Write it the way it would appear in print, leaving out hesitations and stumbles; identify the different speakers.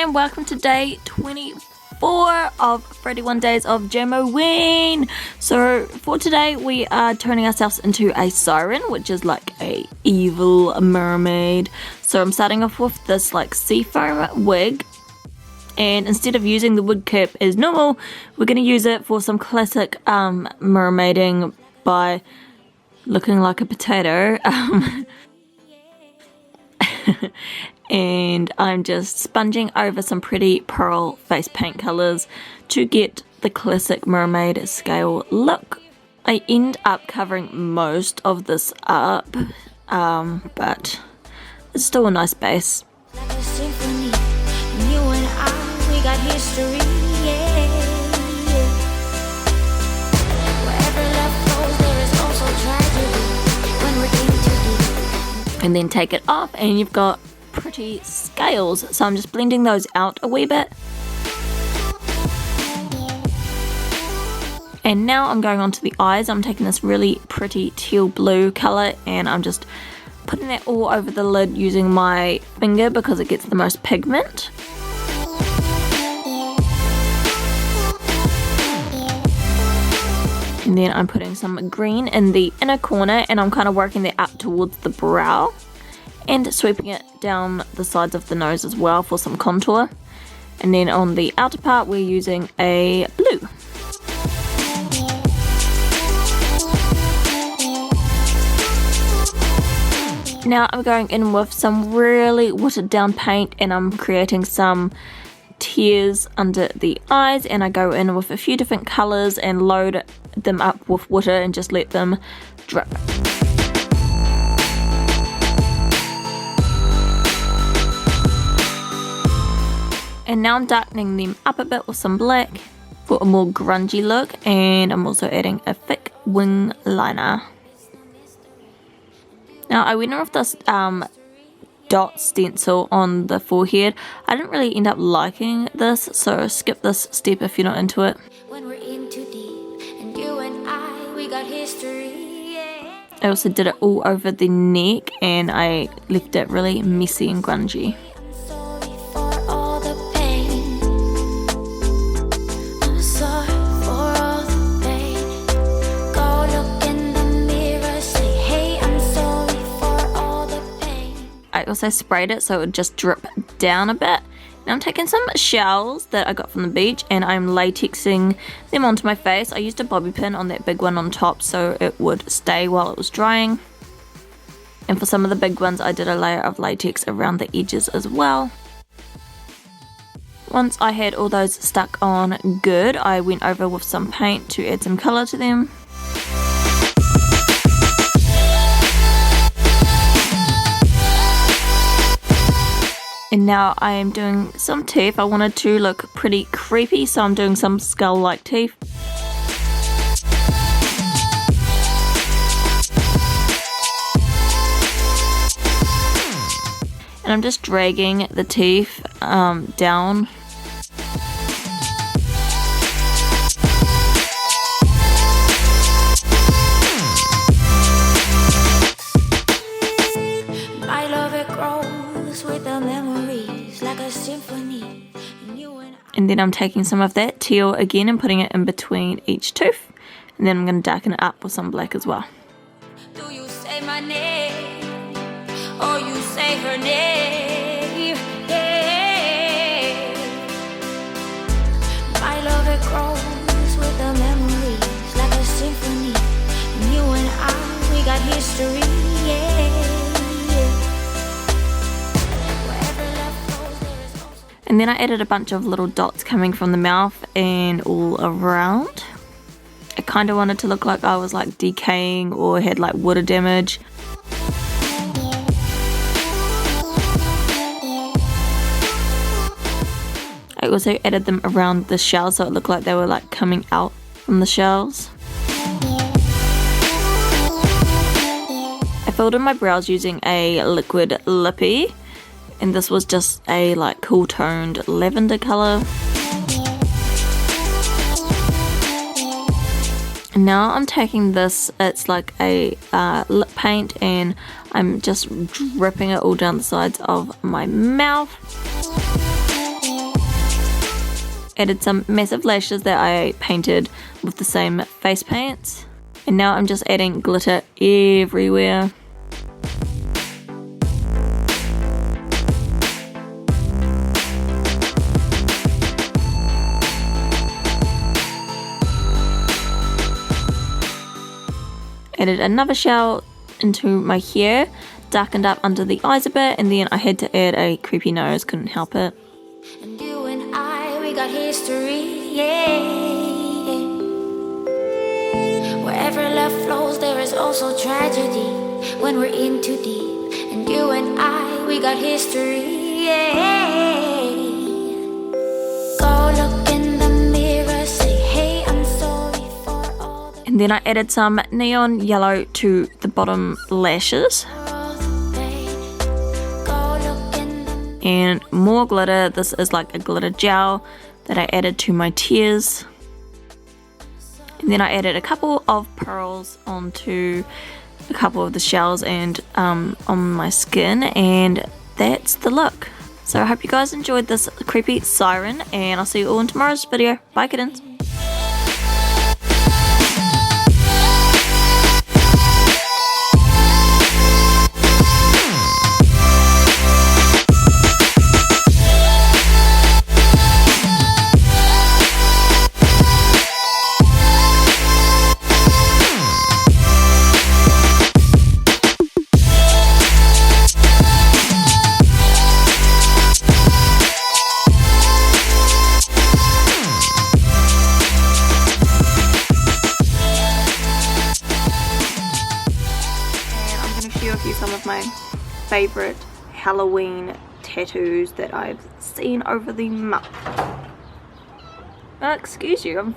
Speaker 1: and welcome to day 24 of 31 days of GRWM. So for today we are turning ourselves into a siren, which is like a evil mermaid. So I'm starting off with this like seafoam wig, and instead of using the wig cap as normal, we're going to use it for some classic mermaiding by looking like a potato. And I'm just sponging over some pretty pearl face paint colours to get the classic mermaid scale look. I end up covering most of this up, but it's still a nice base.
Speaker 2: Like a symphony, you and I, we got history, yeah. Wherever love goes, there is also tragedy when we're in too deep.
Speaker 1: And then take it off and you've got pretty scales, so I'm just blending those out a wee bit. And now I'm going on to the eyes. I'm taking this really pretty teal blue colour and I'm just putting that all over the lid using my finger because it gets the most pigment. And then I'm putting some green in the inner corner and I'm kind of working that up towards the brow and sweeping it down the sides of the nose as well for some contour. And then on the outer part we're using a blue. Now I'm going in with some really watered down paint and I'm creating some tears under the eyes, and I go in with a few different colours and load them up with water and just let them drip. And now I'm darkening them up a bit with some black for a more grungy look, and I'm also adding a thick wing liner. Now I went in with this dot stencil on the forehead. I didn't really end up liking this, so skip this step if you're not into it.
Speaker 2: When we're in too deep, and you and I, we got history, yeah.
Speaker 1: I also did it all over the neck and I left it really messy and grungy.
Speaker 2: Sorry for all the pain. I'm sorry for all the pain. Go look in the mirror, say, hey, I'm sorry for all the pain.
Speaker 1: I also sprayed it so it would just drip down a bit. Now I'm taking some shells that I got from the beach and I'm latexing them onto my face. I used a bobby pin on that big one on top so it would stay while it was drying. And for some of the big ones I did a layer of latex around the edges as well. Once I had all those stuck on good, I went over with some paint to add some colour to them. And now I am doing some teeth. I wanted to look pretty creepy, so I'm doing some skull-like teeth. And I'm just dragging the teeth down.
Speaker 2: My love, it grows with the memories like a symphony. You and
Speaker 1: And then I'm taking some of that teal again and putting it in between each tooth. And then I'm going to darken it up with some black as well.
Speaker 2: do you say my name, or you say her name? Yeah. My love, it grows with the memories like a symphony. You and I, we got history. Yeah. Wherever love goes, there is also.
Speaker 1: And then I added a bunch of little dots coming from the mouth and all around. I kind of wanted to look like I was like decaying or had like water damage. I also added them around the shell so it looked like they were like coming out from the shells. I filled in my brows using a liquid lippy, and this was just a like cool toned lavender colour. And now I'm taking this, it's like a lip paint, and I'm just dripping it all down the sides of my mouth. Added some massive lashes that I painted with the same face paints. And now I'm just adding glitter everywhere. Added another shell into my hair, darkened up under the eyes a bit, and then I had to add a creepy nose, couldn't help it.
Speaker 2: And you and I, we got history, yeah. Wherever love flows, there is also tragedy when we're in too deep. And you and I, we got history, yeah. Go look in the mirror, say, hey, I'm sorry for all the
Speaker 1: And then I added some neon yellow to the bottom lashes. And more glitter. This is like a glitter gel that I added to my tears. And then I added a couple of pearls onto a couple of the shells and on my skin, and that's the look. So I hope you guys enjoyed this creepy siren, and I'll see you all in tomorrow's video. Bye kittens. Some of my favorite Halloween tattoos that I've seen over the month. Excuse you, I'm